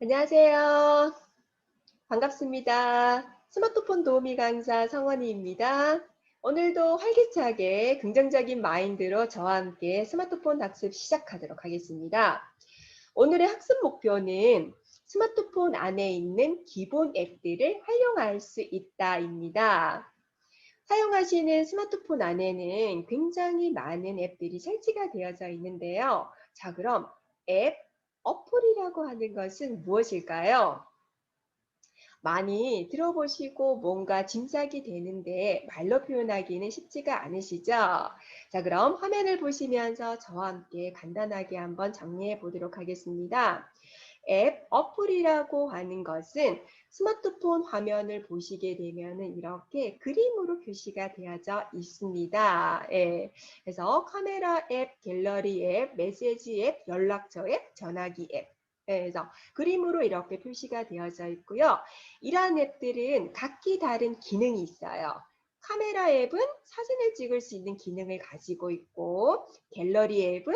안녕하세요. 반갑습니다. 스마트폰 도우미 강사 성원이입니다. 오늘도 활기차게 긍정적인 마인드로 저와 함께 스마트폰 학습 시작하도록 하겠습니다. 오늘의 학습 목표는 스마트폰 안에 있는 기본 앱들을 활용할 수 있다입니다. 사용하시는 스마트폰 안에는 굉장히 많은 앱들이 설치가 되어져 있는데요. 자, 그럼 앱, 어플이라고 하는 것은 무엇일까요? 많이 들어보시고 뭔가 짐작이 되는데 말로 표현하기는 쉽지가 않으시죠? 자, 그럼 화면을 보시면서 저와 함께 간단하게 한번 정리해 보도록 하겠습니다. 앱, 어플이라고 하는 것은 스마트폰 화면을 보시게 되면은 이렇게 그림으로 표시가 되어져 있습니다. 예. 그래서 카메라 앱, 갤러리 앱, 메시지 앱, 연락처 앱, 전화기 앱. 예, 그래서 그림으로 이렇게 표시가 되어져 있고요. 이러한 앱들은 각기 다른 기능이 있어요. 카메라 앱은 사진을 찍을 수 있는 기능을 가지고 있고, 갤러리 앱은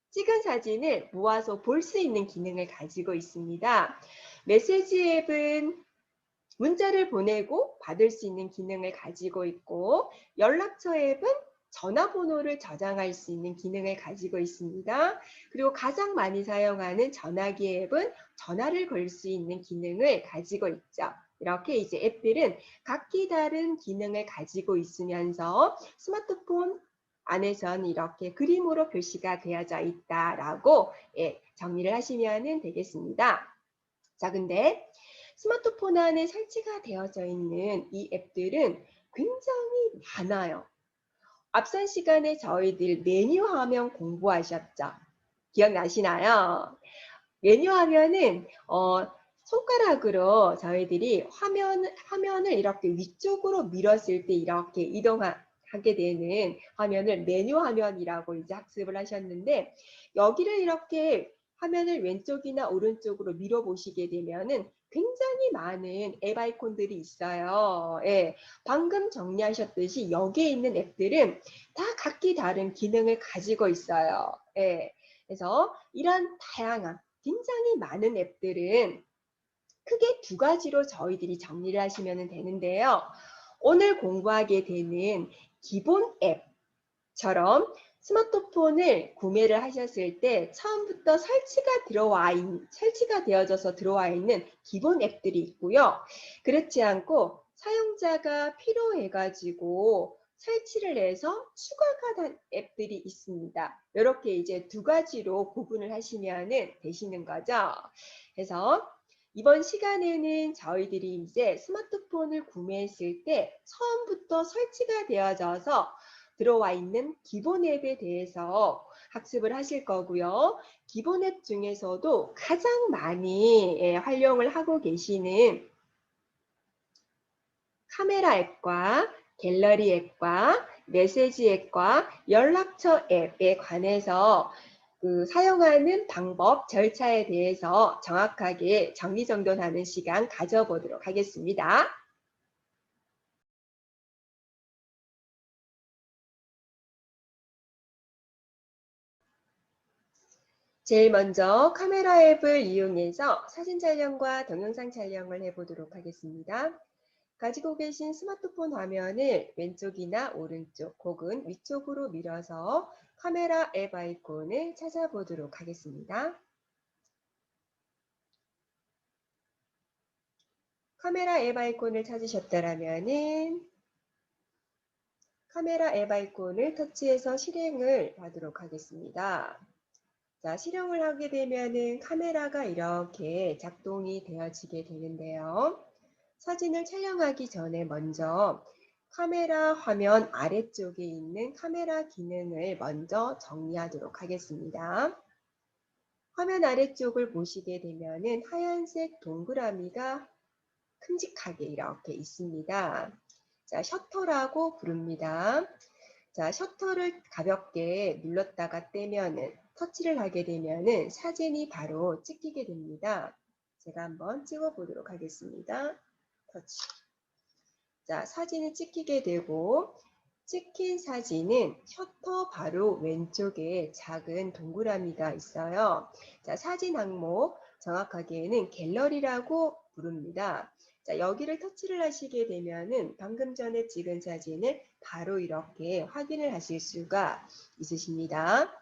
찍은 사진을 모아서 볼 수 있는 기능을 가지고 있습니다. 메시지 앱은 문자를 보내고 받을 수 있는 기능을 가지고 있고, 연락처 앱은 전화번호를 저장할 수 있는 기능을 가지고 있습니다. 그리고 가장 많이 사용하는 전화기 앱은 전화를 걸 수 있는 기능을 가지고 있죠. 이렇게 이제 앱들은 각기 다른 기능을 가지고 있으면서 스마트폰 안에서는 이렇게 그림으로 표시가 되어져 있다라고 정리를 하시면 되겠습니다. 자, 근데 스마트폰 안에 설치가 되어져 있는 이 앱들은 굉장히 많아요. 앞선 시간에 저희들 메뉴 화면 공부하셨죠? 기억나시나요? 메뉴 화면은 손가락으로 저희들이 화면을 이렇게 위쪽으로 밀었을 때 이렇게 이동하게 되는 화면을 메뉴 화면이라고 이제 학습을 하셨는데, 여기를 이렇게 화면을 왼쪽이나 오른쪽으로 밀어 보시게 되면은 굉장히 많은 앱 아이콘들이 있어요. 예, 방금 정리하셨듯이 여기에 있는 앱들은 다 각기 다른 기능을 가지고 있어요. 예, 그래서 이런 다양한 굉장히 많은 앱들은 크게 두 가지로 저희들이 정리를 하시면 되는데요. 오늘 공부하게 되는 기본 앱처럼 스마트폰을 구매를 하셨을 때 처음부터 설치가 되어져서 들어와 있는 기본 앱들이 있고요. 그렇지 않고 사용자가 필요해가지고 설치를 해서 추가가 된 앱들이 있습니다. 이렇게 이제 두 가지로 구분을 하시면 되시는 거죠. 그래서 이번 시간에는 저희들이 이제 스마트폰을 구매했을 때 처음부터 설치가 되어져서 들어와 있는 기본 앱에 대해서 학습을 하실 거고요. 기본 앱 중에서도 가장 많이 활용을 하고 계시는 카메라 앱과 갤러리 앱과 메시지 앱과 연락처 앱에 관해서 사용하는 방법, 절차에 대해서 정확하게 정리정돈하는 시간 가져보도록 하겠습니다. 제일 먼저 카메라 앱을 이용해서 사진 촬영과 동영상 촬영을 해보도록 하겠습니다. 가지고 계신 스마트폰 화면을 왼쪽이나 오른쪽 혹은 위쪽으로 밀어서 카메라 앱 아이콘을 찾아보도록 하겠습니다. 카메라 앱 아이콘을 찾으셨다면 카메라 앱 아이콘을 터치해서 실행을 하도록 하겠습니다. 자, 실행을 하게 되면은 카메라가 이렇게 작동이 되어지게 되는데요. 사진을 촬영하기 전에 먼저 카메라 화면 아래쪽에 있는 카메라 기능을 먼저 정리하도록 하겠습니다. 화면 아래쪽을 보시게 되면은 하얀색 동그라미가 큼직하게 이렇게 있습니다. 자, 셔터라고 부릅니다. 자, 셔터를 가볍게 눌렀다가 떼면은 터치를 하게 되면은 사진이 바로 찍히게 됩니다. 제가 한번 찍어 보도록 하겠습니다. 터치. 자, 사진이 찍히게 되고 찍힌 사진은 셔터 바로 왼쪽에 작은 동그라미가 있어요. 자, 사진 항목 정확하게는 갤러리라고 부릅니다. 자, 여기를 터치를 하시게 되면은 방금 전에 찍은 사진을 바로 이렇게 확인을 하실 수가 있으십니다.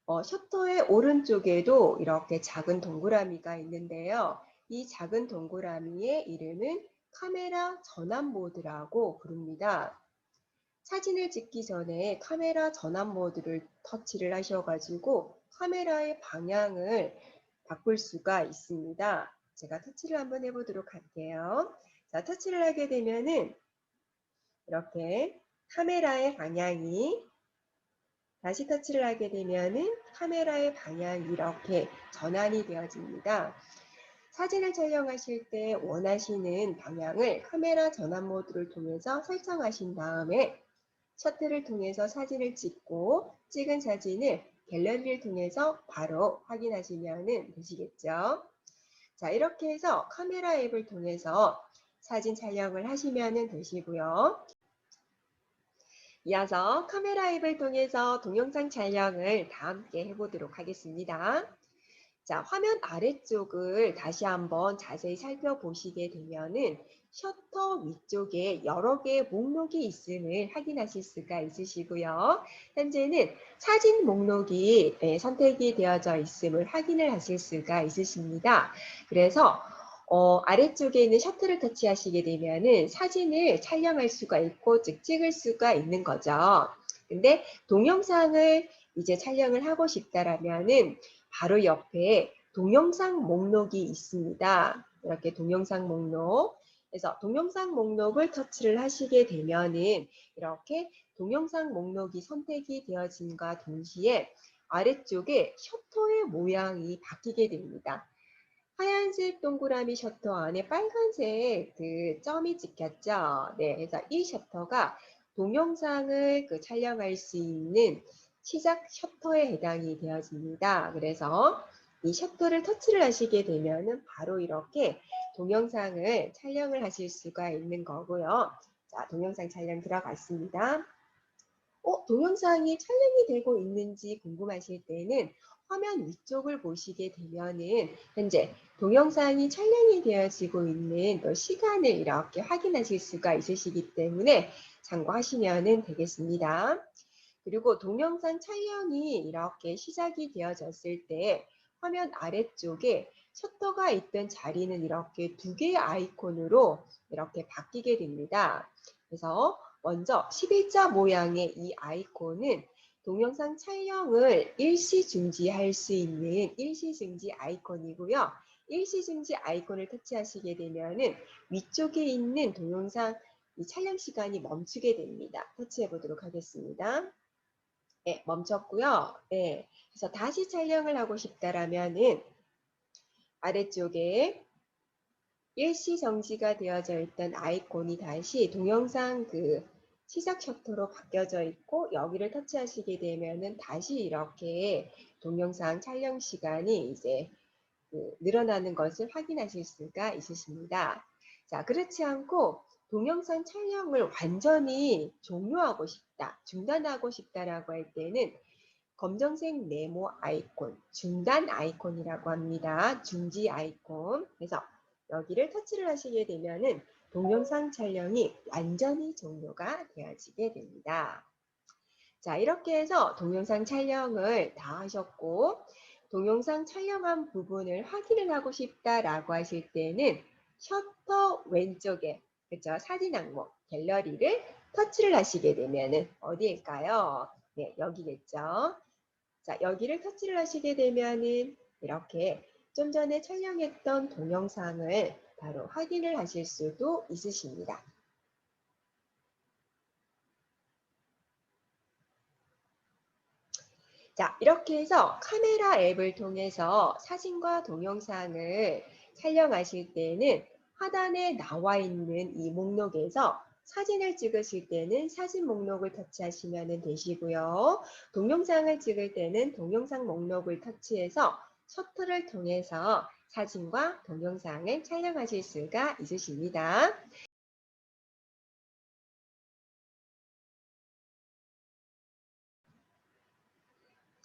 셔터의 오른쪽에도 이렇게 작은 동그라미가 있는데요. 이 작은 동그라미의 이름은 카메라 전환 모드라고 부릅니다. 사진을 찍기 전에 카메라 전환 모드를 터치를 하셔가지고 카메라의 방향을 바꿀 수가 있습니다. 제가 터치를 한번 해보도록 할게요. 자, 터치를 하게 되면은 이렇게 카메라의 방향이 다시 터치를 하게 되면은 카메라의 방향이 이렇게 전환이 되어집니다. 사진을 촬영하실 때 원하시는 방향을 카메라 전환 모드를 통해서 설정하신 다음에 셔터를 통해서 사진을 찍고 찍은 사진을 갤러리를 통해서 바로 확인하시면 되시겠죠. 자, 이렇게 해서 카메라 앱을 통해서 사진 촬영을 하시면 되시고요. 이어서 카메라 앱을 통해서 동영상 촬영을 다 함께 해보도록 하겠습니다. 자, 화면 아래쪽을 다시 한번 자세히 살펴보시게 되면은 셔터 위쪽에 여러 개의 목록이 있음을 확인하실 수가 있으시고요. 현재는 사진 목록이 선택이 되어져 있음을 확인을 하실 수가 있으십니다. 그래서 아래쪽에 있는 셔터를 터치하시게 되면은 사진을 촬영할 수가 있고 즉 찍을 수가 있는 거죠. 근데 동영상을 이제 촬영을 하고 싶다라면은 바로 옆에 동영상 목록이 있습니다. 이렇게 동영상 목록. 그래서 동영상 목록을 터치를 하시게 되면은 이렇게 동영상 목록이 선택이 되어짐과 동시에 아래쪽에 셔터의 모양이 바뀌게 됩니다. 하얀색 동그라미 셔터 안에 빨간색 그 점이 찍혔죠. 네, 그래서 이 셔터가 동영상을 촬영할 수 있는 시작 셔터에 해당이 되어집니다. 그래서 이 셔터를 터치를 하시게 되면은 바로 이렇게 동영상을 촬영을 하실 수가 있는 거고요. 자, 동영상 촬영 들어갔습니다. 동영상이 촬영이 되고 있는지 궁금하실 때는 화면 위쪽을 보시게 되면은 현재 동영상이 촬영이 되어지고 있는 또 시간을 이렇게 확인하실 수가 있으시기 때문에 참고하시면 되겠습니다. 그리고 동영상 촬영이 이렇게 시작이 되어졌을 때 화면 아래쪽에 셔터가 있던 자리는 이렇게 두 개의 아이콘으로 이렇게 바뀌게 됩니다. 그래서 먼저 11자 모양의 이 아이콘은 동영상 촬영을 일시 중지할 수 있는 일시 중지 아이콘이고요. 일시 중지 아이콘을 터치하시게 되면은 위쪽에 있는 동영상 이 촬영 시간이 멈추게 됩니다. 터치해 보도록 하겠습니다. 네, 멈췄고요. 네, 그래서 다시 촬영을 하고 싶다라면은 아래쪽에 일시 정지가 되어져 있던 아이콘이 다시 동영상 시작 셔터로 바뀌어져 있고 여기를 터치하시게 되면은 다시 이렇게 동영상 촬영 시간이 이제 늘어나는 것을 확인하실 수가 있으십니다. 자, 그렇지 않고 동영상 촬영을 완전히 종료하고 싶다, 중단하고 싶다라고 할 때는 검정색 네모 아이콘, 중단 아이콘이라고 합니다. 중지 아이콘. 그래서 여기를 터치를 하시게 되면은 동영상 촬영이 완전히 종료가 되어지게 됩니다. 자, 이렇게 해서 동영상 촬영을 다 하셨고 동영상 촬영한 부분을 확인을 하고 싶다라고 하실 때는 셔터 왼쪽에 그렇죠? 사진 항목 갤러리를 터치를 하시게 되면은 어디일까요? 네, 여기겠죠. 자, 여기를 터치를 하시게 되면은 이렇게 좀 전에 촬영했던 동영상을 바로 확인을 하실 수도 있으십니다. 자, 이렇게 해서 카메라 앱을 통해서 사진과 동영상을 촬영하실 때는 하단에 나와 있는 이 목록에서 사진을 찍으실 때는 사진 목록을 터치하시면 되시고요. 동영상을 찍을 때는 동영상 목록을 터치해서 셔터를 통해서 사진과 동영상을 촬영하실 수가 있으십니다.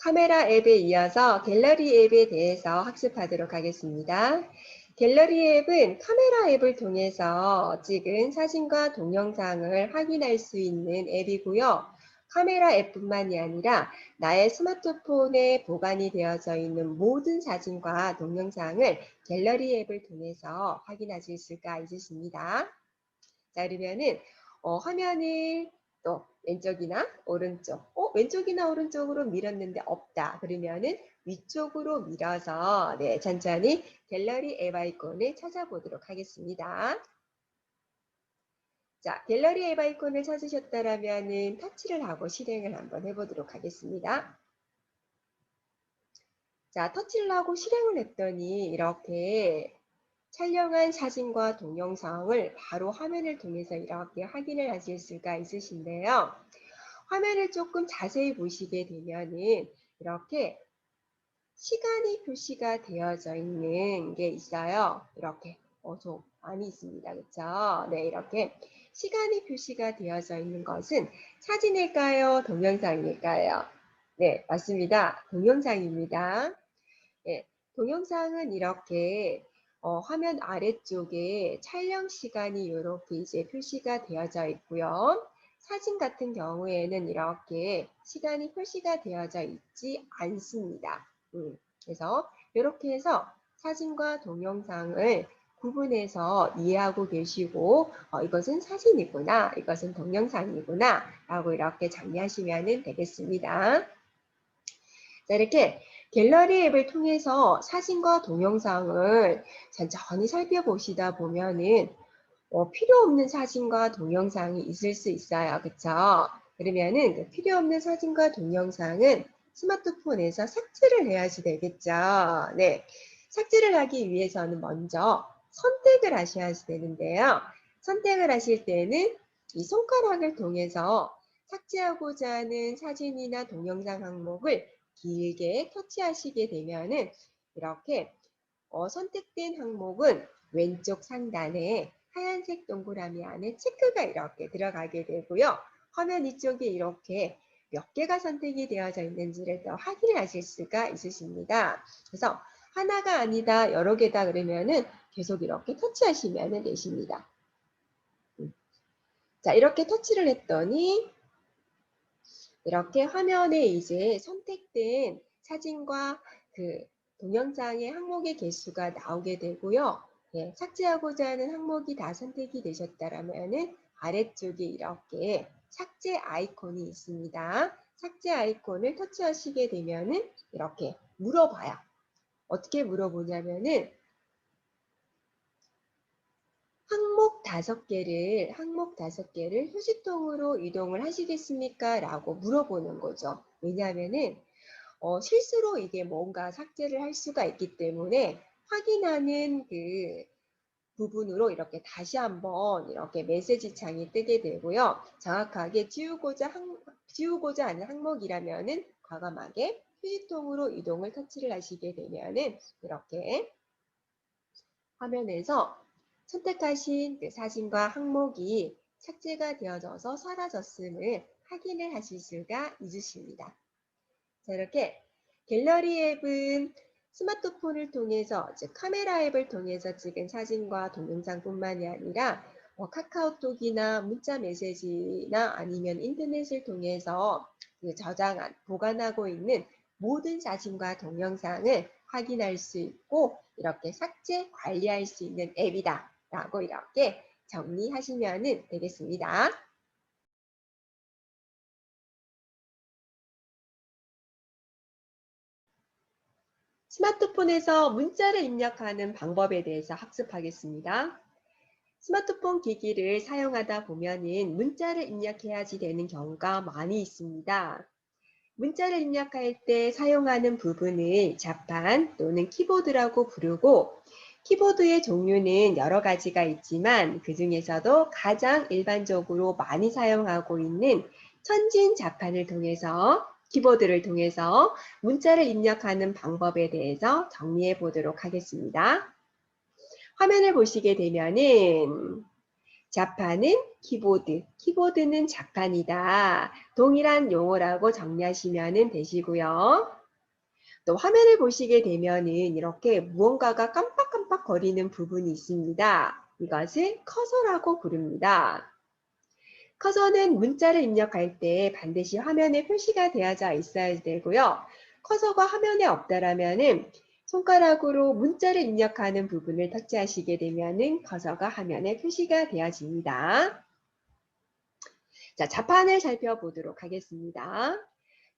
카메라 앱에 이어서 갤러리 앱에 대해서 학습하도록 하겠습니다. 갤러리 앱은 카메라 앱을 통해서 찍은 사진과 동영상을 확인할 수 있는 앱이고요. 카메라 앱뿐만이 아니라 나의 스마트폰에 보관이 되어져 있는 모든 사진과 동영상을 갤러리 앱을 통해서 확인하실 수가 있으십니다. 자, 그러면은 화면을 또 왼쪽이나 오른쪽, 왼쪽이나 오른쪽으로 밀었는데 없다. 그러면은 위쪽으로 밀어서 천천히 갤러리 앱 아이콘을 찾아보도록 하겠습니다. 자, 갤러리 앱 아이콘을 찾으셨다라면은 터치를 하고 실행을 한번 해보도록 하겠습니다. 자, 터치를 하고 실행을 했더니 이렇게 촬영한 사진과 동영상을 바로 화면을 통해서 이렇게 확인을 하실 수가 있으신데요. 화면을 조금 자세히 보시게 되면은 이렇게 시간이 표시가 되어져 있는 게 있어요. 이렇게 좀 많이 있습니다. 그렇죠? 네, 이렇게 시간이 표시가 되어져 있는 것은 사진일까요? 동영상일까요? 네, 맞습니다. 동영상입니다. 네, 동영상은 이렇게 화면 아래쪽에 촬영 시간이 이렇게 이제 표시가 되어져 있고요. 사진 같은 경우에는 이렇게 시간이 표시가 되어져 있지 않습니다. 그래서 이렇게 해서 사진과 동영상을 구분해서 이해하고 계시고 이것은 사진이구나, 이것은 동영상이구나 라고 이렇게 정리하시면 되겠습니다. 자, 이렇게 갤러리 앱을 통해서 사진과 동영상을 천천히 살펴보시다 보면은 필요 없는 사진과 동영상이 있을 수 있어요. 그쵸? 그러면은 그 필요 없는 사진과 동영상은 스마트폰에서 삭제를 해야지 되겠죠. 네. 삭제를 하기 위해서는 먼저 선택을 하셔야 되는데요. 선택을 하실 때는 이 손가락을 통해서 삭제하고자 하는 사진이나 동영상 항목을 길게 터치하시게 되면은 이렇게 선택된 항목은 왼쪽 상단에 하얀색 동그라미 안에 체크가 이렇게 들어가게 되고요. 화면 위쪽에 이렇게 몇 개가 선택이 되어져 있는지를 더 확인을 하실 수가 있으십니다. 그래서 하나가 아니다, 여러 개다 그러면은 계속 이렇게 터치하시면 되십니다. 자, 이렇게 터치를 했더니 이렇게 화면에 이제 선택된 사진과 그 동영상의 항목의 개수가 나오게 되고요. 삭제하고자 하는 항목이 다 선택이 되셨다라면은 아래쪽에 이렇게 삭제 아이콘이 있습니다. 삭제 아이콘을 터치하시게 되면은 이렇게 물어봐요. 어떻게 물어보냐면은 항목 5개를 휴지통으로 이동을 하시겠습니까? 라고 물어보는 거죠. 왜냐하면은 실수로 이게 뭔가 삭제를 할 수가 있기 때문에 확인하는 그 부분으로 이렇게 다시 한번 이렇게 메시지 창이 뜨게 되고요. 정확하게 지우고자 하는 항목이라면은 과감하게 휴지통으로 이동을 터치를 하시게 되면은 이렇게 화면에서 선택하신 그 사진과 항목이 삭제가 되어져서 사라졌음을 확인을 하실 수가 있으십니다. 자, 이렇게 갤러리 앱은 스마트폰을 통해서, 즉 카메라 앱을 통해서 찍은 사진과 동영상뿐만이 아니라 카카오톡이나 문자 메시지나 아니면 인터넷을 통해서 그 저장한, 보관하고 있는 모든 사진과 동영상을 확인할 수 있고 이렇게 삭제, 관리할 수 있는 앱이다 라고 이렇게 정리하시면 되겠습니다. 스마트폰에서 문자를 입력하는 방법에 대해서 학습하겠습니다. 스마트폰 기기를 사용하다 보면은 문자를 입력해야지 되는 경우가 많이 있습니다. 문자를 입력할 때 사용하는 부분을 자판 또는 키보드라고 부르고 키보드의 종류는 여러 가지가 있지만 그 중에서도 가장 일반적으로 많이 사용하고 있는 천진 자판을 통해서 키보드를 통해서 문자를 입력하는 방법에 대해서 정리해 보도록 하겠습니다. 화면을 보시게 되면은 자판은 키보드, 키보드는 자판이다. 동일한 용어라고 정리하시면 되시고요. 또 화면을 보시게 되면은 이렇게 무언가가 깜빡깜빡 거리는 부분이 있습니다. 이것을 커서라고 부릅니다. 커서는 문자를 입력할 때 반드시 화면에 표시가 되어져 있어야 되고요. 커서가 화면에 없다라면은 손가락으로 문자를 입력하는 부분을 터치하시게 되면은 커서가 화면에 표시가 되어집니다. 자, 자판을 살펴보도록 하겠습니다.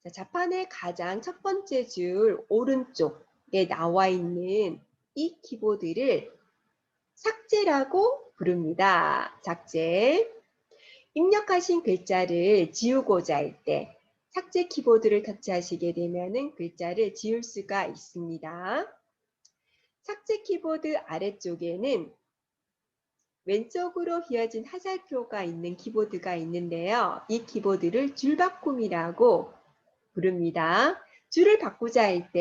자, 자판의 가장 첫 번째 줄 오른쪽에 나와 있는 이 키보드를 삭제라고 부릅니다. 삭제. 입력하신 글자를 지우고자 할 때 삭제 키보드를 터치하시게 되면 글자를 지울 수가 있습니다. 삭제 키보드 아래쪽에는 왼쪽으로 휘어진 화살표가 있는 키보드가 있는데요. 이 키보드를 줄바꿈이라고 부릅니다. 줄을 바꾸고자 할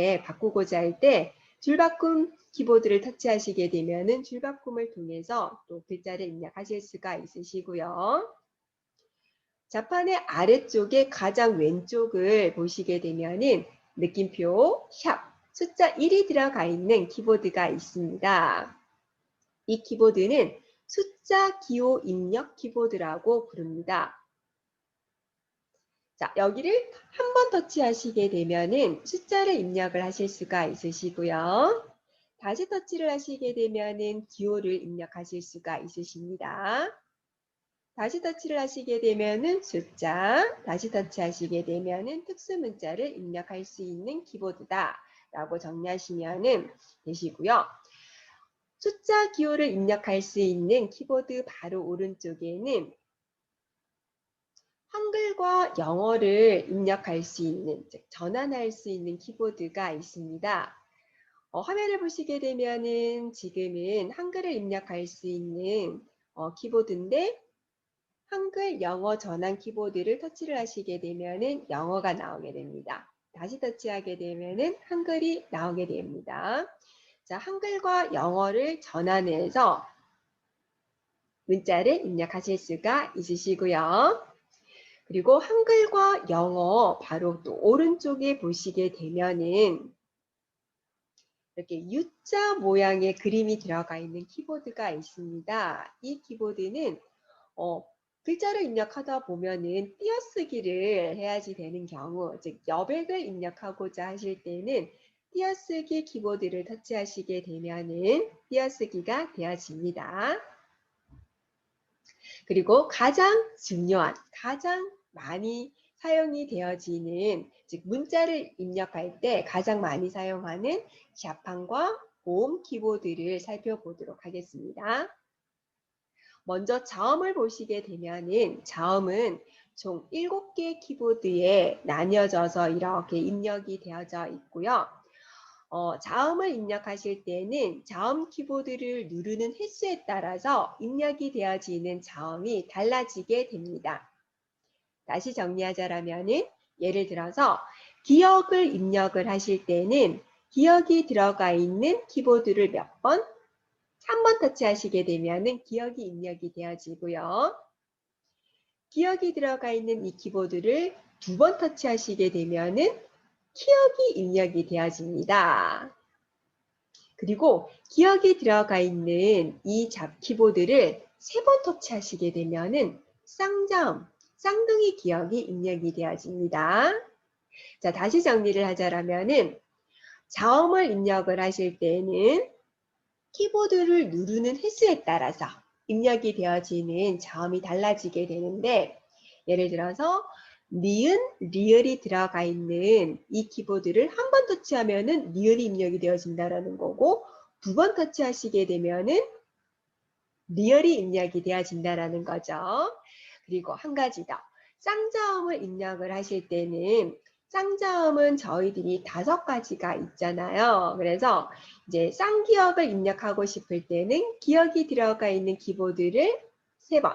때 줄바꿈 키보드를 터치하시게 되면 줄바꿈을 통해서 또 글자를 입력하실 수가 있으시고요. 자판의 아래쪽에 가장 왼쪽을 보시게 되면은 느낌표, 샵, 숫자 1이 들어가 있는 키보드가 있습니다. 이 키보드는 숫자 기호 입력 키보드라고 부릅니다. 자, 여기를 한 번 터치하시게 되면은 숫자를 입력을 하실 수가 있으시고요. 다시 터치를 하시게 되면은 기호를 입력하실 수가 있으십니다. 다시 터치를 하시게 되면은 숫자, 다시 터치하시게 되면은 특수 문자를 입력할 수 있는 키보드다 라고 정리하시면 되시고요. 숫자 기호를 입력할 수 있는 키보드 바로 오른쪽에는 한글과 영어를 입력할 수 있는, 즉 전환할 수 있는 키보드가 있습니다. 화면을 보시게 되면은 지금은 한글을 입력할 수 있는 키보드인데 한글, 영어 전환 키보드를 터치를 하시게 되면은 영어가 나오게 됩니다. 다시 터치하게 되면은 한글이 나오게 됩니다. 자, 한글과 영어를 전환해서 문자를 입력하실 수가 있으시고요. 그리고 한글과 영어 바로 또 오른쪽에 보시게 되면은 이렇게 U자 모양의 그림이 들어가 있는 키보드가 있습니다. 이 키보드는 글자를 입력하다 보면은 띄어쓰기를 해야지 되는 경우, 즉 여백을 입력하고자 하실 때는 띄어쓰기 키보드를 터치하시게 되면은 띄어쓰기가 되어집니다. 그리고 가장 중요한, 가장 많이 사용이 되어지는, 즉 문자를 입력할 때 가장 많이 사용하는 자판과 홈 키보드를 살펴보도록 하겠습니다. 먼저 자음을 보시게 되면은 자음은 총 7개 키보드에 나뉘어져서 이렇게 입력이 되어져 있고요. 자음을 입력하실 때는 자음 키보드를 누르는 횟수에 따라서 입력이 되어지는 자음이 달라지게 됩니다. 다시 정리하자면은 예를 들어서 기억을 입력을 하실 때는 기억이 들어가 있는 키보드를 몇 번? 한 번 터치하시게 되면은 기억이 입력이 되어지고요. 기억이 들어가 있는 이 키보드를 2번 터치하시게 되면은 기억이 입력이 되어집니다. 그리고 기억이 들어가 있는 이 키보드를 3번 터치하시게 되면은 쌍자음, 쌍둥이 기억이 입력이 되어집니다. 자, 다시 정리를 하자면은 자음을 입력을 하실 때는 키보드를 누르는 횟수에 따라서 입력이 되어지는 자음이 달라지게 되는데 예를 들어서 니은, 리을이 들어가 있는 이 키보드를 한 번 터치하면은 리을이 입력이 되어진다라는 거고 2번 터치하시게 되면은 리을이 입력이 되어진다라는 거죠. 그리고 한 가지 더. 쌍자음을 입력을 하실 때는 쌍자음은 저희들이 5가지가 있잖아요. 그래서 이제 쌍기억을 입력하고 싶을 때는 기억이 들어가 있는 키보드를 3번,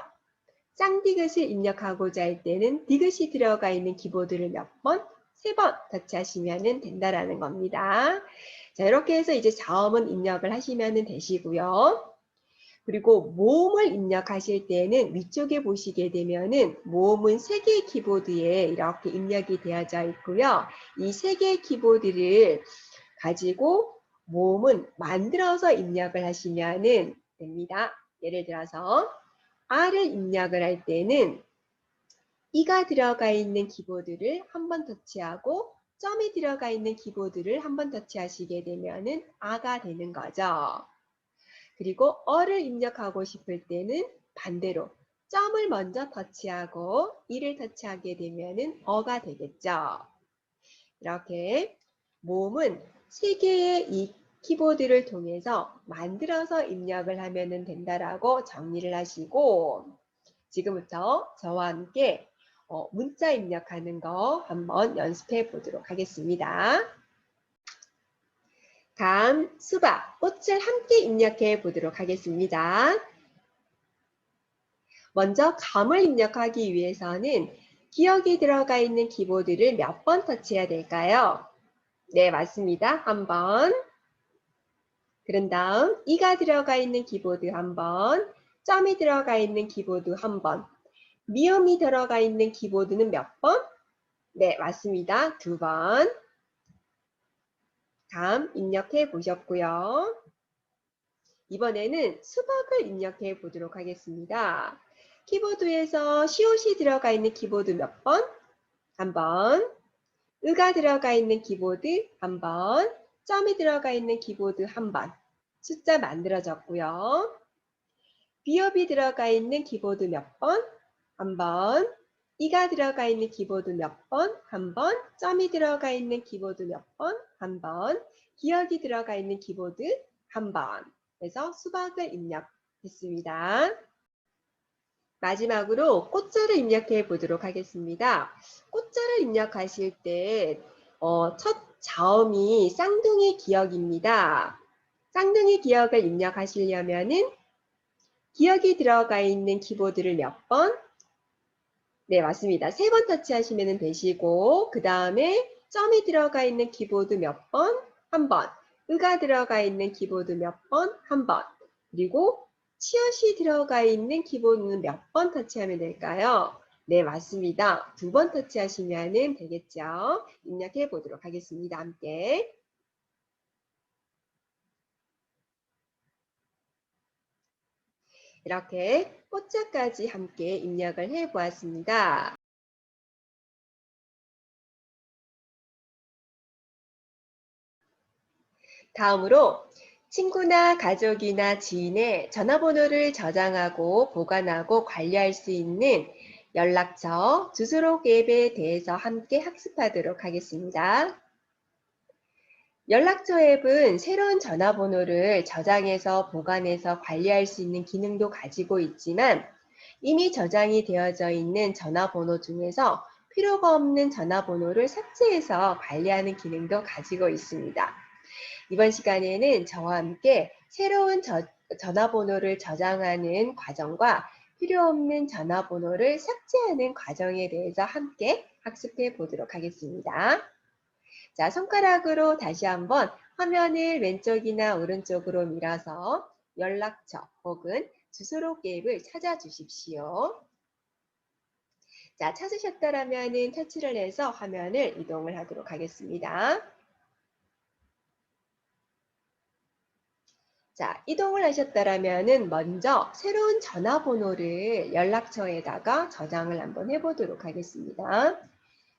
쌍디귿을 입력하고자 할 때는 디귿이 들어가 있는 키보드를 몇 번? 3번 터치하시면 된다라는 겁니다. 자, 이렇게 해서 이제 자음은 입력을 하시면 되시고요. 그리고 모음을 입력하실 때는 위쪽에 보시게 되면은 모음은 3개의 키보드에 이렇게 입력이 되어져 있고요. 이 3개의 키보드를 가지고 모음은 만들어서 입력을 하시면 됩니다. 예를 들어서 R을 입력을 할 때는 E가 들어가 있는 키보드를 한번 터치하고 점이 들어가 있는 키보드를 한번 터치하시게 되면은 아가 되는 거죠. 그리고 어를 입력하고 싶을 때는 반대로 점을 먼저 터치하고 E를 터치하게 되면은 어가 되겠죠. 이렇게 모음은 3개의 이 키보드를 통해서 만들어서 입력을 하면 된다라고 정리를 하시고 지금부터 저와 함께 문자 입력하는 거 한번 연습해 보도록 하겠습니다. 감, 수박, 꽃을 함께 입력해 보도록 하겠습니다. 먼저 감을 입력하기 위해서는 기억이 들어가 있는 키보드를 몇 번 터치해야 될까요? 네, 맞습니다. 한 번. 그런 다음 이가 들어가 있는 키보드 한 번, 점이 들어가 있는 키보드 한 번, 미음이 들어가 있는 키보드는 몇 번? 네, 맞습니다. 2번. 다음 입력해 보셨고요. 이번에는 수박을 입력해 보도록 하겠습니다. 키보드에서 시옷이 들어가 있는 키보드 몇 번? 한 번. 의가 들어가 있는 키보드 한 번. 점이 들어가 있는 키보드 한 번. 숫자 만들어졌고요. 비읍이 들어가 있는 키보드 몇 번? 한 번. 이가 들어가 있는 키보드 몇 번? 한 번. 점이 들어가 있는 키보드 몇 번? 한 번. 기억이 들어가 있는 키보드 한 번. 그래서 수박을 입력했습니다. 마지막으로 꽃자를 입력해 보도록 하겠습니다. 꽃자를 입력하실 때 첫 자음이 쌍둥이 기억입니다. 쌍둥이 기억을 입력하시려면은 기억이 들어가 있는 키보드를 몇 번? 네, 맞습니다. 3번 터치하시면 되시고 그 다음에 점이 들어가 있는 키보드 몇 번? 한 번. 의가 들어가 있는 키보드 몇 번? 한 번. 그리고 치엇이 들어가 있는 키보드는 몇 번 터치하면 될까요? 네, 맞습니다. 2번 터치하시면 되겠죠. 입력해 보도록 하겠습니다. 함께. 이렇게 꽃자까지 함께 입력을 해 보았습니다. 다음으로 친구나 가족이나 지인의 전화번호를 저장하고 보관하고 관리할 수 있는 연락처, 주소록 앱에 대해서 함께 학습하도록 하겠습니다. 연락처 앱은 새로운 전화번호를 저장해서 보관해서 관리할 수 있는 기능도 가지고 있지만 이미 저장이 되어져 있는 전화번호 중에서 필요가 없는 전화번호를 삭제해서 관리하는 기능도 가지고 있습니다. 이번 시간에는 저와 함께 새로운 전화번호를 저장하는 과정과 필요 없는 전화번호를 삭제하는 과정에 대해서 함께 학습해 보도록 하겠습니다. 자, 손가락으로 다시 한번 화면을 왼쪽이나 오른쪽으로 밀어서 연락처 혹은 주소록 앱을 찾아주십시오. 자, 찾으셨다면 터치를 해서 화면을 이동을 하도록 하겠습니다. 자, 이동을 하셨다면 먼저 새로운 전화번호를 연락처에다가 저장을 한번 해보도록 하겠습니다.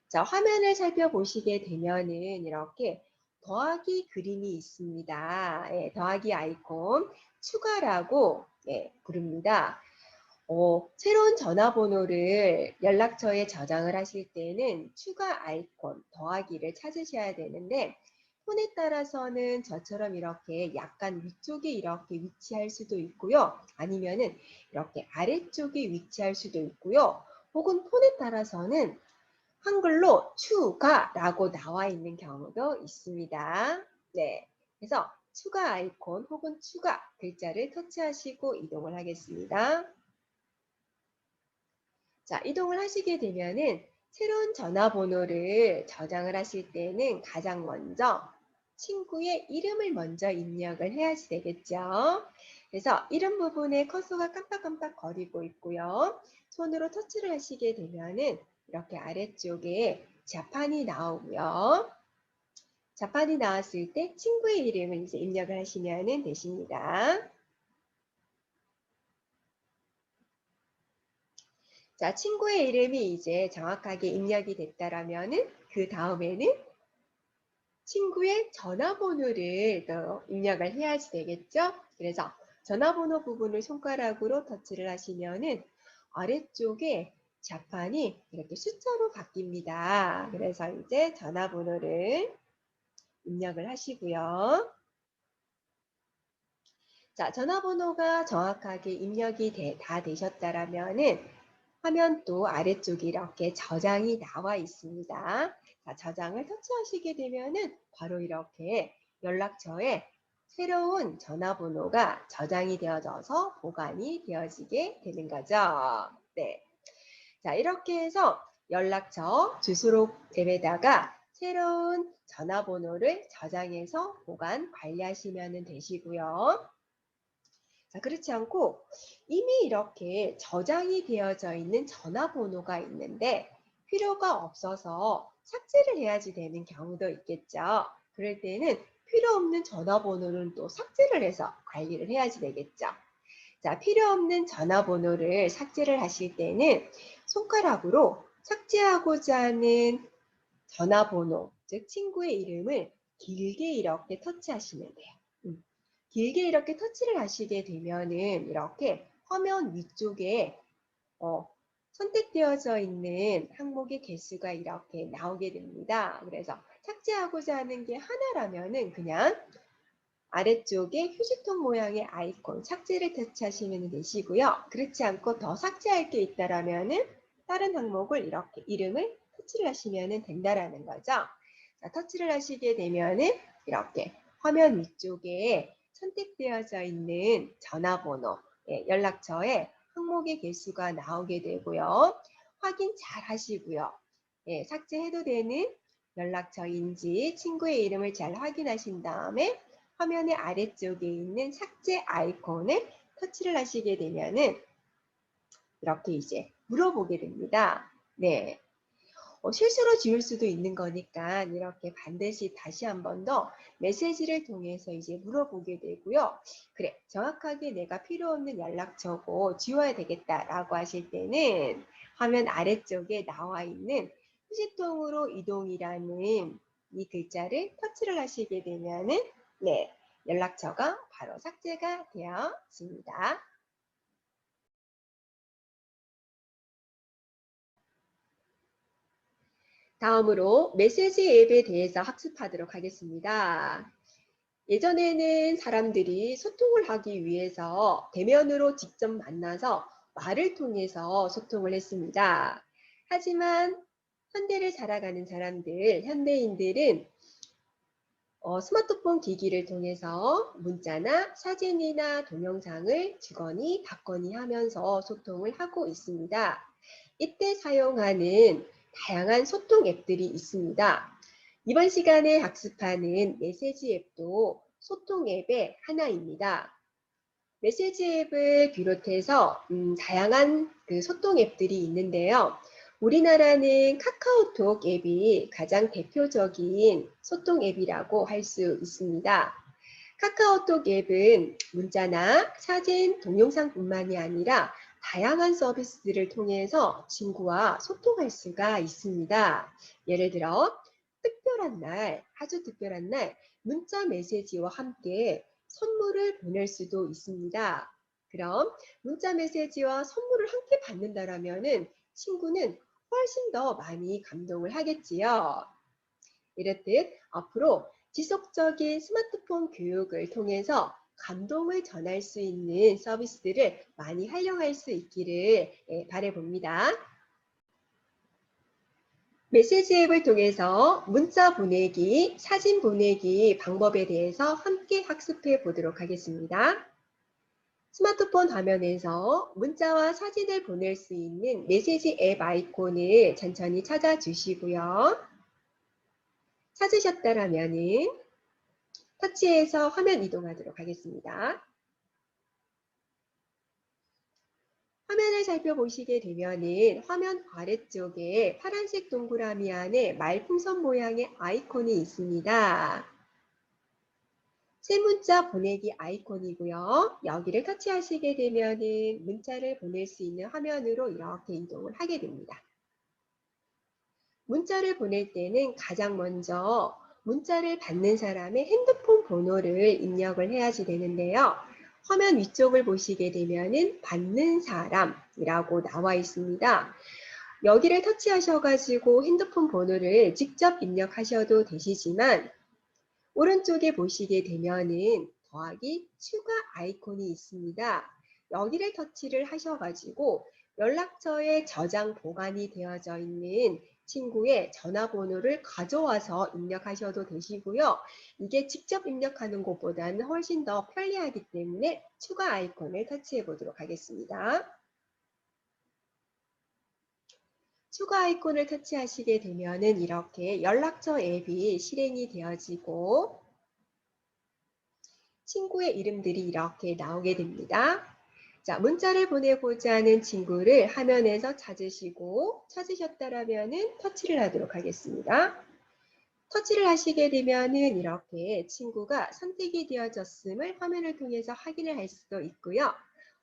자, 화면을 살펴보시게 되면은 이렇게 더하기 그림이 있습니다. 예, 더하기 아이콘 추가라고 부릅니다. 새로운 전화번호를 연락처에 저장을 하실 때는 추가 아이콘 더하기를 찾으셔야 되는데 폰에 따라서는 저처럼 이렇게 약간 위쪽에 이렇게 위치할 수도 있고요. 아니면은 이렇게 아래쪽에 위치할 수도 있고요. 혹은 폰에 따라서는 한글로 추가라고 나와 있는 경우도 있습니다. 네, 그래서 추가 아이콘 혹은 추가 글자를 터치하시고 이동을 하겠습니다. 자, 이동을 하시게 되면은 새로운 전화번호를 저장을 하실 때는 가장 먼저 친구의 이름을 먼저 입력을 해야 되겠죠. 그래서 이름 부분에 커서가 깜빡깜빡 거리고 있고요. 손으로 터치를 하시게 되면은 이렇게 아래쪽에 자판이 나오고요. 자판이 나왔을 때 친구의 이름을 이제 입력을 하시면 되십니다. 자, 친구의 이름이 이제 정확하게 입력이 됐다라면은 그 다음에는 친구의 전화번호를 또 입력을 해야지 되겠죠? 그래서 전화번호 부분을 손가락으로 터치를 하시면은 아래쪽에 자판이 이렇게 숫자로 바뀝니다. 그래서 이제 전화번호를 입력을 하시고요. 자, 전화번호가 정확하게 입력이 다 되셨다라면은 화면 또 아래쪽에 이렇게 저장이 나와 있습니다. 자, 저장을 터치하시게 되면은 바로 이렇게 연락처에 새로운 전화번호가 저장이 되어져서 보관이 되어지게 되는 거죠. 네. 자, 이렇게 해서 연락처 주소록 앱에다가 새로운 전화번호를 저장해서 보관 관리하시면 되시고요. 자, 그렇지 않고 이미 이렇게 저장이 되어져 있는 전화번호가 있는데 필요가 없어서 삭제를 해야지 되는 경우도 있겠죠. 그럴 때는 필요 없는 전화번호는 또 삭제를 해서 관리를 해야지 되겠죠. 자, 필요 없는 전화번호를 삭제를 하실 때는 손가락으로 삭제하고자 하는 전화번호, 즉 친구의 이름을 길게 이렇게 터치하시면 돼요. 길게 이렇게 터치를 하시게 되면은 이렇게 화면 위쪽에 선택되어져 있는 항목의 개수가 이렇게 나오게 됩니다. 그래서 삭제하고자 하는 게 하나라면은 그냥 아래쪽에 휴지통 모양의 아이콘 삭제를 터치하시면 되시고요. 그렇지 않고 더 삭제할 게 있다라면은 다른 항목을 이렇게 이름을 터치를 하시면 된다라는 거죠. 자, 터치를 하시게 되면은 이렇게 화면 위쪽에 선택되어져 있는 전화번호, 연락처에 항목의 개수가 나오게 되고요. 확인 잘 하시고요. 삭제해도 되는 연락처인지 친구의 이름을 잘 확인하신 다음에 화면의 아래쪽에 있는 삭제 아이콘을 터치를 하시게 되면은 이렇게 이제 물어보게 됩니다. 네. 실수로 지울 수도 있는 거니까 이렇게 반드시 다시 한 번 더 메시지를 통해서 이제 물어보게 되고요. 그래, 정확하게 내가 필요 없는 연락처고 지워야 되겠다라고 하실 때는 화면 아래쪽에 나와 있는 휴지통으로 이동이라는 이 글자를 터치를 하시게 되면은 네, 연락처가 바로 삭제가 되어집니다. 다음으로 메시지 앱에 대해서 학습하도록 하겠습니다. 예전에는 사람들이 소통을 하기 위해서 대면으로 직접 만나서 말을 통해서 소통을 했습니다. 하지만 현대를 살아가는 사람들, 현대인들은 스마트폰 기기를 통해서 문자나 사진이나 동영상을 주거니 받거니 하면서 소통을 하고 있습니다. 이때 사용하는 다양한 소통 앱들이 있습니다. 이번 시간에 학습하는 메시지 앱도 소통 앱의 하나입니다. 메시지 앱을 비롯해서 다양한 그 소통 앱들이 있는데요. 우리나라는 카카오톡 앱이 가장 대표적인 소통 앱이라고 할 수 있습니다. 카카오톡 앱은 문자나 사진, 동영상뿐만이 아니라 다양한 서비스들을 통해서 친구와 소통할 수가 있습니다. 예를 들어 특별한 날, 아주 특별한 날 문자 메시지와 함께 선물을 보낼 수도 있습니다. 그럼 문자 메시지와 선물을 함께 받는다라면은 친구는 훨씬 더 많이 감동을 하겠지요. 이렇듯 앞으로 지속적인 스마트폰 교육을 통해서 감동을 전할 수 있는 서비스들을 많이 활용할 수 있기를 바라봅니다. 메시지 앱을 통해서 문자 보내기, 사진 보내기 방법에 대해서 함께 학습해 보도록 하겠습니다. 스마트폰 화면에서 문자와 사진을 보낼 수 있는 메시지 앱 아이콘을 천천히 찾아주시고요. 찾으셨다라면은 터치해서 화면 이동하도록 하겠습니다. 화면을 살펴보시게 되면은 화면 아래쪽에 파란색 동그라미 안에 말풍선 모양의 아이콘이 있습니다. 새 문자 보내기 아이콘이고요. 여기를 터치하시게 되면은 문자를 보낼 수 있는 화면으로 이렇게 이동을 하게 됩니다. 문자를 보낼 때는 가장 먼저 문자를 받는 사람의 핸드폰 번호를 입력을 해야지 되는데요. 화면 위쪽을 보시게 되면은 받는 사람이라고 나와 있습니다. 여기를 터치하셔가지고 핸드폰 번호를 직접 입력하셔도 되시지만 오른쪽에 보시게 되면은 더하기 추가 아이콘이 있습니다. 여기를 터치를 하셔가지고 연락처에 저장 보관이 되어져 있는 친구의 전화번호를 가져와서 입력하셔도 되시고요. 이게 직접 입력하는 것보다는 훨씬 더 편리하기 때문에 추가 아이콘을 터치해 보도록 하겠습니다. 추가 아이콘을 터치하시게 되면은 이렇게 연락처 앱이 실행이 되어지고 친구의 이름들이 이렇게 나오게 됩니다. 자, 문자를 보내고자 하는 친구를 화면에서 찾으시고 찾으셨다라면은 터치를 하도록 하겠습니다. 터치를 하시게 되면은 이렇게 친구가 선택이 되어졌음을 화면을 통해서 확인을 할 수도 있고요.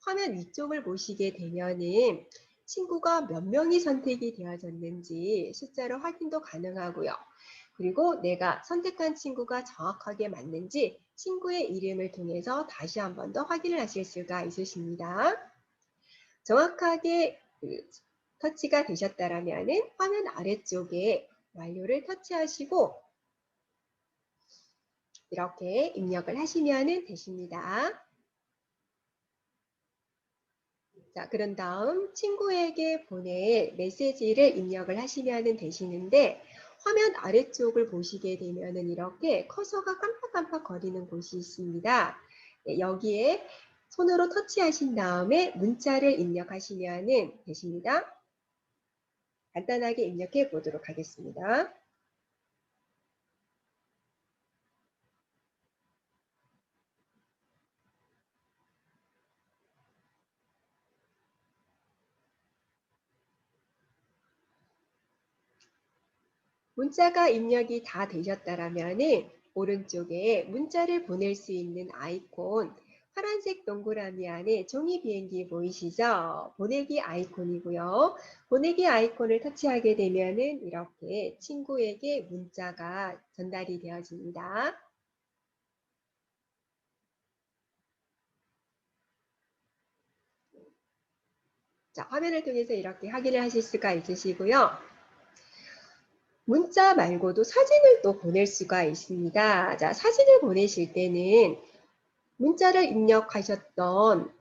화면 위쪽을 보시게 되면은 친구가 몇 명이 선택이 되어졌는지 숫자로 확인도 가능하고요. 그리고 내가 선택한 친구가 정확하게 맞는지 친구의 이름을 통해서 다시 한 번 더 확인을 하실 수가 있으십니다. 정확하게 터치가 되셨다면 화면 아래쪽에 완료를 터치하시고 이렇게 입력을 하시면 되십니다. 자, 그런 다음 친구에게 보낼 메시지를 입력을 하시면 되시는데 화면 아래쪽을 보시게 되면 이렇게 커서가 깜빡깜빡 거리는 곳이 있습니다. 네, 여기에 손으로 터치하신 다음에 문자를 입력하시면 되십니다. 간단하게 입력해 보도록 하겠습니다. 문자가 입력이 다 되셨다면 오른쪽에 문자를 보낼 수 있는 아이콘 파란색 동그라미 안에 종이 비행기 보이시죠? 보내기 아이콘이고요. 보내기 아이콘을 터치하게 되면 이렇게 친구에게 문자가 전달이 되어집니다. 자, 화면을 통해서 이렇게 확인을 하실 수가 있으시고요. 문자 말고도 사진을 또 보낼 수가 있습니다. 자, 사진을 보내실 때는 문자를 입력하셨던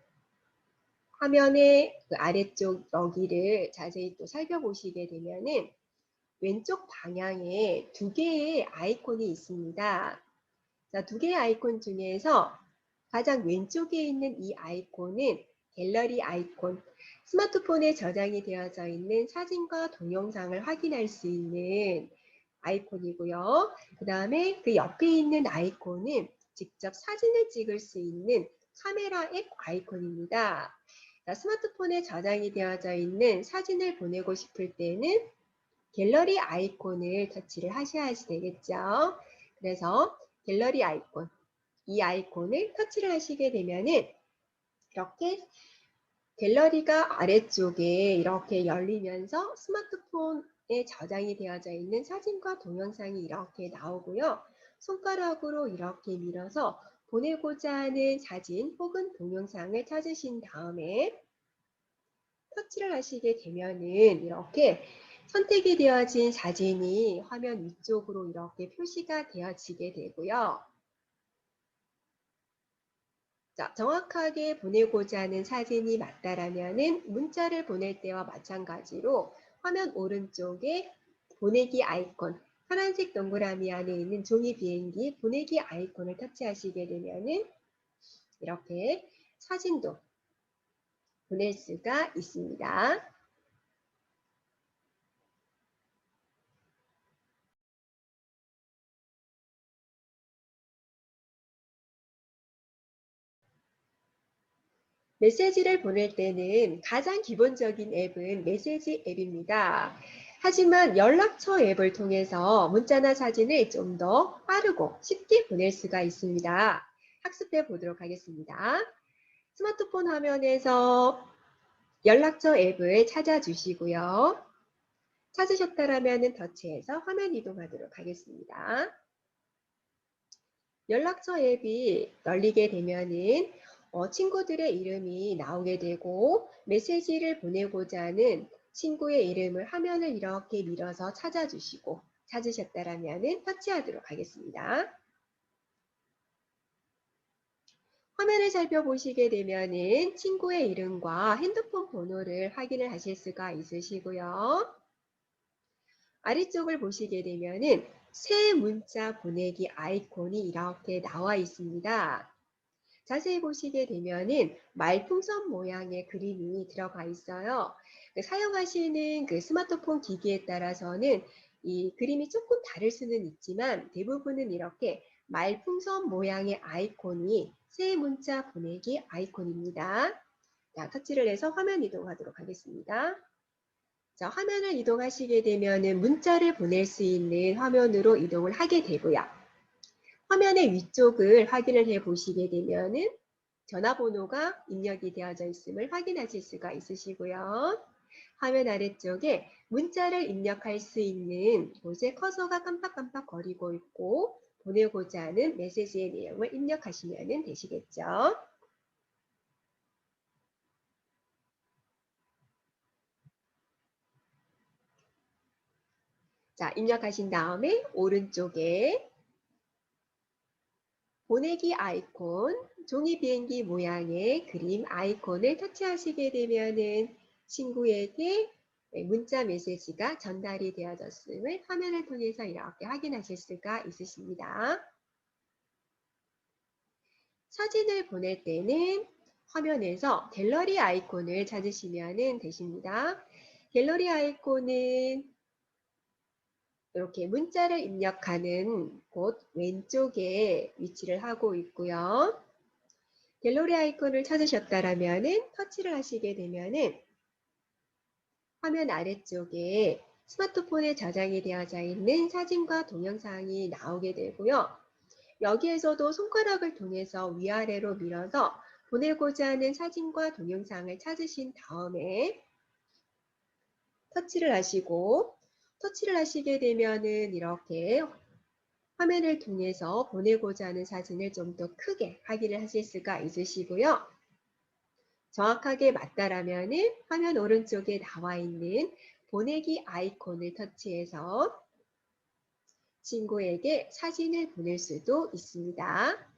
화면의 그 아래쪽 여기를 자세히 또 살펴보시게 되면은 왼쪽 방향에 두 개의 아이콘이 있습니다. 자, 두 개의 아이콘 중에서 가장 왼쪽에 있는 이 아이콘은 갤러리 아이콘, 스마트폰에 저장이 되어져 있는 사진과 동영상을 확인할 수 있는 아이콘이고요. 그 다음에 그 옆에 있는 아이콘은 직접 사진을 찍을 수 있는 카메라 앱 아이콘입니다. 스마트폰에 저장이 되어져 있는 사진을 보내고 싶을 때는 갤러리 아이콘을 터치를 하셔야 되겠죠. 그래서 갤러리 아이콘, 이 아이콘을 터치를 하시게 되면은 이렇게 갤러리가 아래쪽에 이렇게 열리면서 스마트폰에 저장이 되어져 있는 사진과 동영상이 이렇게 나오고요. 손가락으로 이렇게 밀어서 보내고자 하는 사진 혹은 동영상을 찾으신 다음에 터치를 하시게 되면은 이렇게 선택이 되어진 사진이 화면 위쪽으로 이렇게 표시가 되어지게 되고요. 자, 정확하게 보내고자 하는 사진이 맞다라면은 문자를 보낼 때와 마찬가지로 화면 오른쪽에 보내기 아이콘, 파란색 동그라미 안에 있는 종이 비행기 보내기 아이콘을 터치하시게 되면은 이렇게 사진도 보낼 수가 있습니다. 메시지를 보낼 때는 가장 기본적인 앱은 메시지 앱입니다. 하지만 연락처 앱을 통해서 문자나 사진을 좀 더 빠르고 쉽게 보낼 수가 있습니다. 학습해 보도록 하겠습니다. 스마트폰 화면에서 연락처 앱을 찾아주시고요. 찾으셨다라면 터치해서 화면 이동하도록 하겠습니다. 연락처 앱이 열리게 되면은 친구들의 이름이 나오게 되고 메시지를 보내고자 하는 친구의 이름을 화면을 이렇게 밀어서 찾아주시고 찾으셨다라면 터치하도록 하겠습니다. 화면을 살펴보시게 되면은 친구의 이름과 핸드폰 번호를 확인을 하실 수가 있으시고요. 아래쪽을 보시게 되면은 새 문자 보내기 아이콘이 이렇게 나와 있습니다. 자세히 보시게 되면은 말풍선 모양의 그림이 들어가 있어요. 사용하시는 그 스마트폰 기기에 따라서는 이 그림이 조금 다를 수는 있지만 대부분은 이렇게 말풍선 모양의 아이콘이 새 문자 보내기 아이콘입니다. 자, 터치를 해서 화면 이동하도록 하겠습니다. 자, 화면을 이동하시게 되면은 문자를 보낼 수 있는 화면으로 이동을 하게 되고요. 화면의 위쪽을 확인을 해 보시게 되면은 전화번호가 입력이 되어져 있음을 확인하실 수가 있으시고요. 화면 아래쪽에 문자를 입력할 수 있는 곳에 커서가 깜빡깜빡 거리고 있고 보내고자 하는 메시지의 내용을 입력하시면 되시겠죠. 자, 입력하신 다음에 오른쪽에 보내기 아이콘, 종이 비행기 모양의 그림 아이콘을 터치하시게 되면은 친구에게 문자 메시지가 전달이 되어졌음을 화면을 통해서 이렇게 확인하실 수가 있으십니다. 사진을 보낼 때는 화면에서 갤러리 아이콘을 찾으시면 되십니다. 갤러리 아이콘은 이렇게 문자를 입력하는 곳 왼쪽에 위치를 하고 있고요. 갤러리 아이콘을 찾으셨다라면 터치를 하시게 되면은 화면 아래쪽에 스마트폰에 저장이 되어져 있는 사진과 동영상이 나오게 되고요. 여기에서도 손가락을 통해서 위아래로 밀어서 보내고자 하는 사진과 동영상을 찾으신 다음에 터치를 하시고 터치를 하시게 되면은 이렇게 화면을 통해서 보내고자 하는 사진을 좀 더 크게 확인을 하실 수가 있으시고요. 정확하게 맞다라면은 화면 오른쪽에 나와 있는 보내기 아이콘을 터치해서 친구에게 사진을 보낼 수도 있습니다.